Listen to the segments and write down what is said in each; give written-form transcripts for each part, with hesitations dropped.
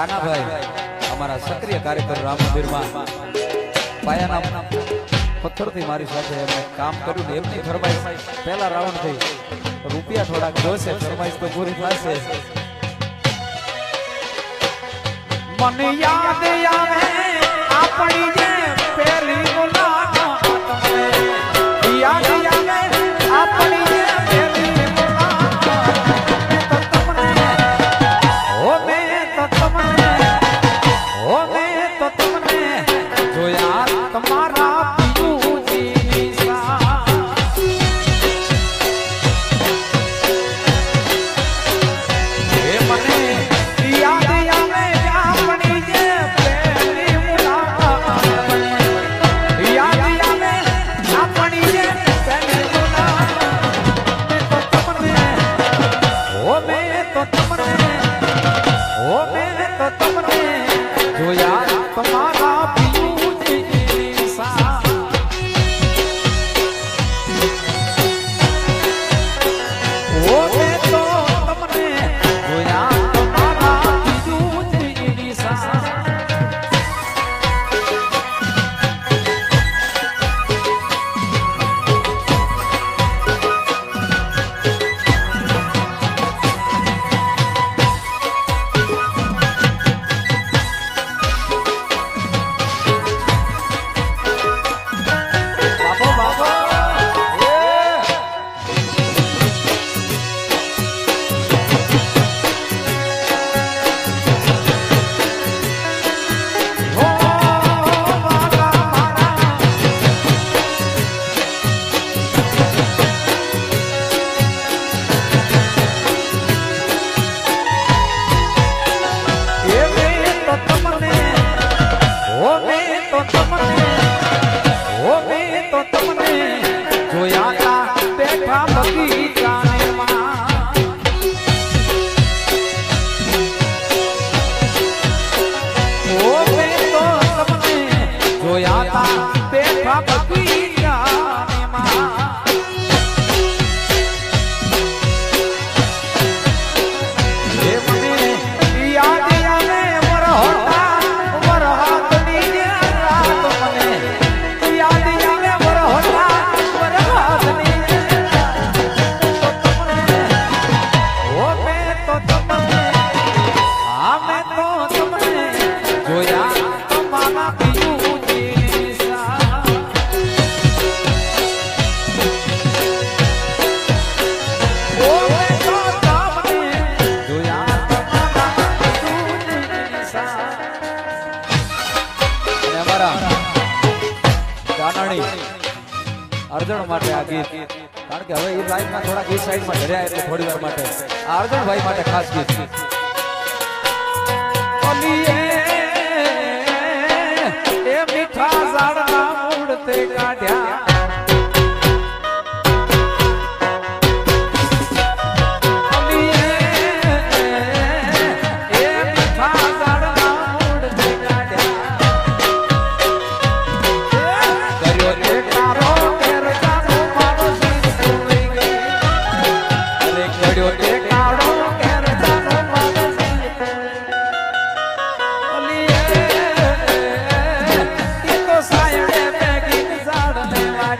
કાનાભાઈ અમારા સક્રિય કાર્યકર રામ મંદિરમાં પાયાના પથ્થરથી મારી સાથે એમણે કામ કર્યું ને એમની ફરમાઈશ પહેલા રાઉન્ડ થઈ રૂપિયા થોડાક જોશે ફરમાઈશ તો પૂરી થશે મને યાદ આવે આપણી જે પહેલી મુલાકાત યાદ આવે આપણી જે પહેલી મુલાકાત મેં તો તમને જોયા તમારા પિયુજીની મને યાદ આવે આપણી જે પહેલી મુલાકાત યાદ આવે આપણી જે પહેલી મુલાકાત મેં તો તમને જોયા તમારા પિયુજીની અર્જણ માટે આ ગીત કારણ કે હવે એ લાઈનમાં થોડા ગીત સાઈડમાં ધર્યા એટલે થોડી વાર માટે આ અર્જણભાઈ માટે ખાસ ગીત એ મીઠા ઝાડના મૂળ તે કાઢ્યા સાયડે બેગી ઝાડ લેવા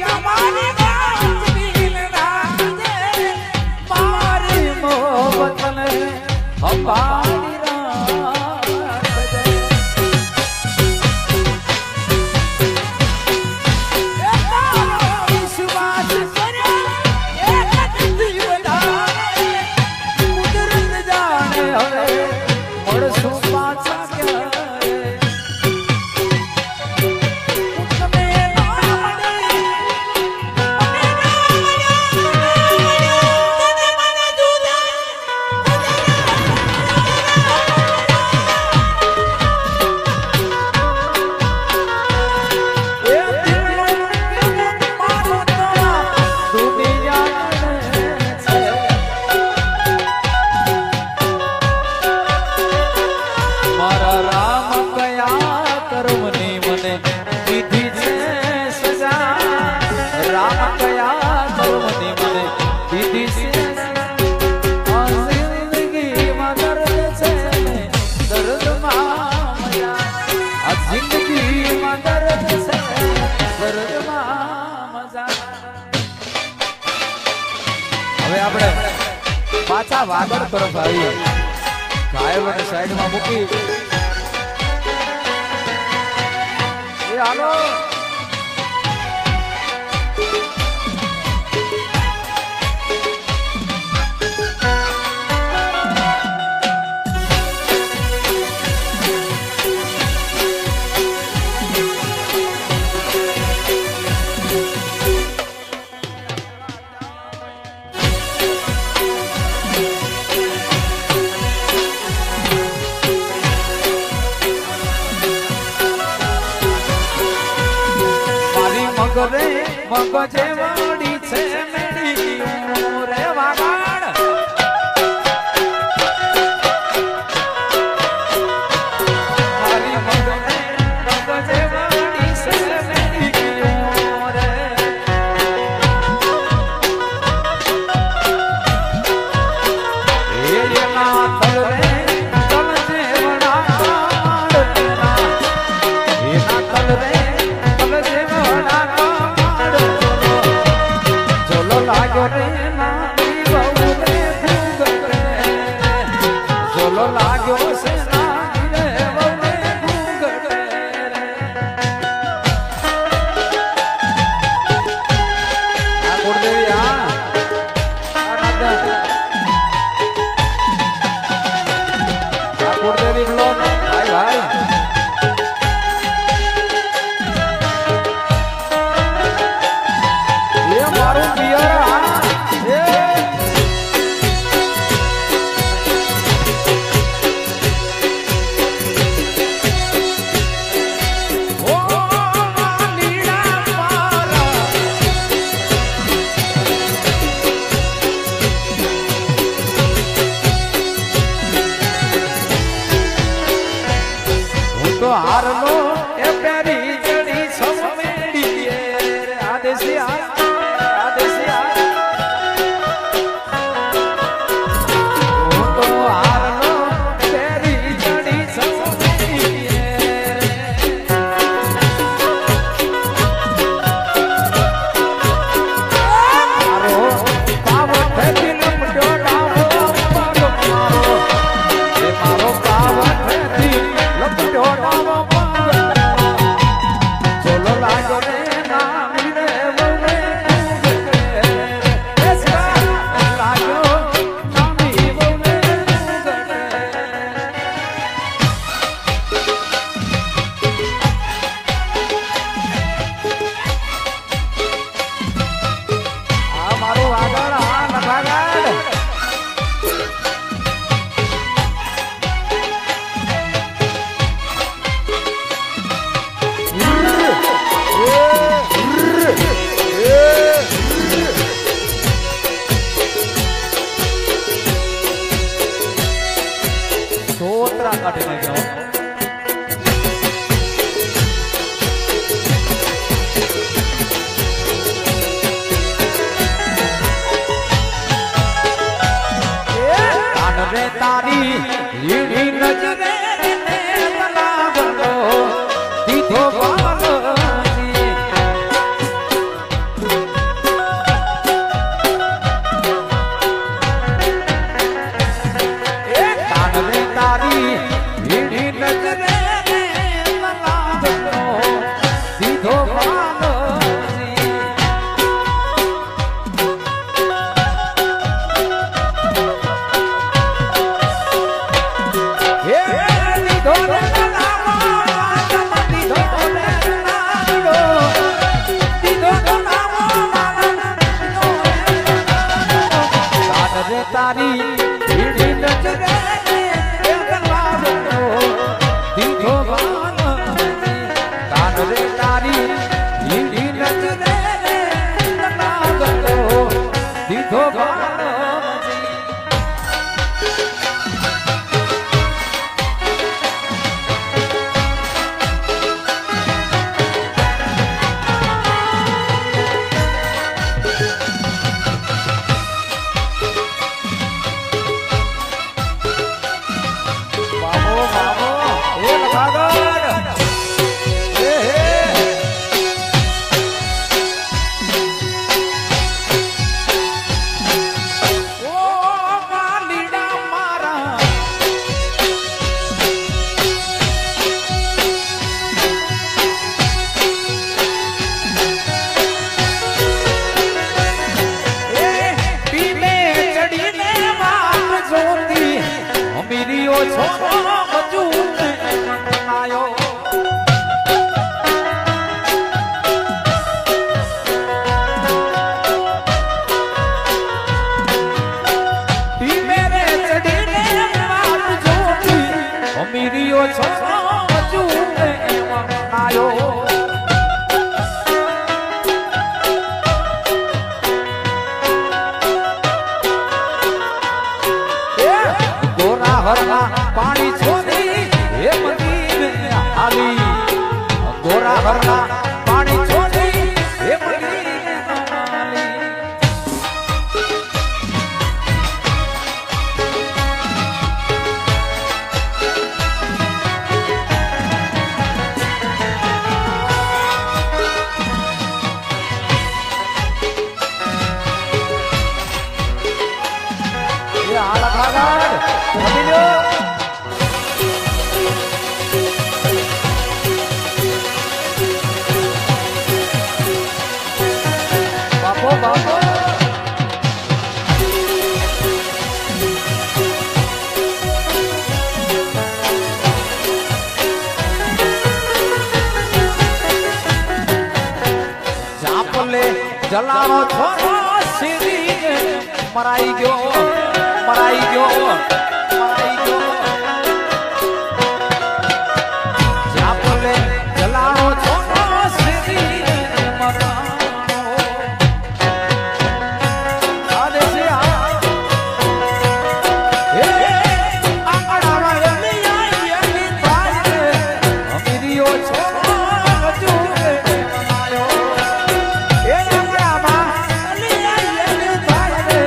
તમારી ગાંઠ રાખજે મારી મોહબ્બતને સંભાળી રાખજે એ તારો વિશ્વાસ કર્યો એક જ વધારે કુદરત જાણે હવે મળશું પાછા ક્યારે પાછા વાગડ તરફ આવીએ ઘાયલોને સાઈડમાં મૂકી એ હાલો મગરે મગજે વળી છે મેળી રે વાગાડ મારી મગરે મગજે વળી છે મેળી રે એના તલ રે તલ જેવડા એના તલ રે હારલો એ પ્યારી જડી સમેડી રે આદેશિયા આદેશિયા હું તો હારલો પ્યારી જડી સમેડી મારો પાવટ દિલ મડોડાવો મારો એ મારો પાવટ દિલ લપટોડાવો કાઢીને જાઓ રે તારી લીલી નજરે દીધો ભરના પાણી છોડી હે મંદિર હાલી ગોરા ભરના પાણી છોડી હે મંદિર હાલી બાપો બાપો જાપલે જલાણો થોડો સીધી મરાઈ ગયો મરાઈ ગયો મરાઈ ગયો જાપલે જલાણો થોડો સીધી મરાણો આદેશિયા હે આંગણામાં એલી આઈ એલી તારે અમીરિયો છોડો રજુ બનાયો એ આંગણામાં એલી આઈ એલી તારે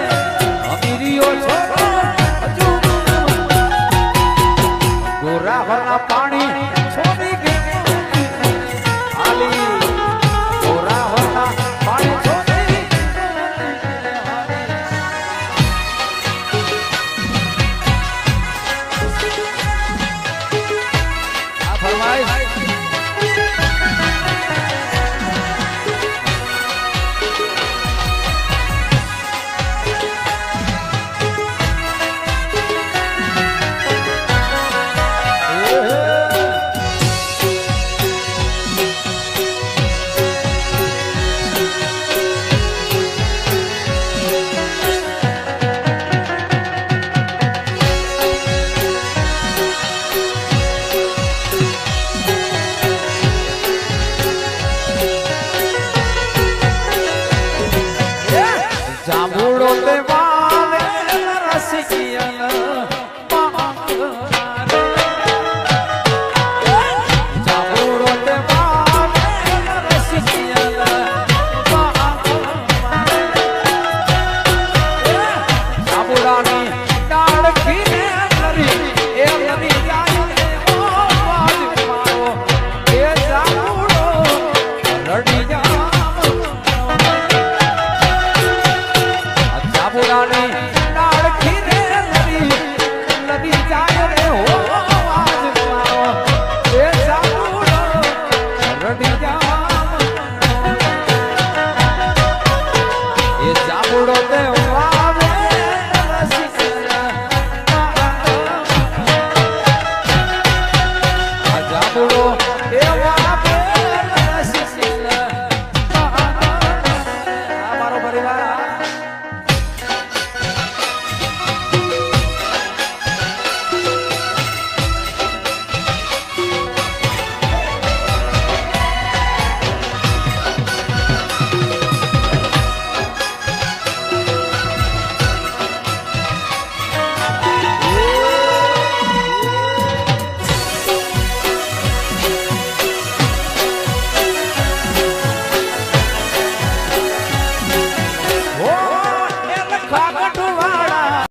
અમીરિયો છોડો રજુ ગોરા ભરના પાણી છોડી ગયો હાલી ગોરા ભરના પાણી છોડી આ ફરમાઈશ જાંબુડો તે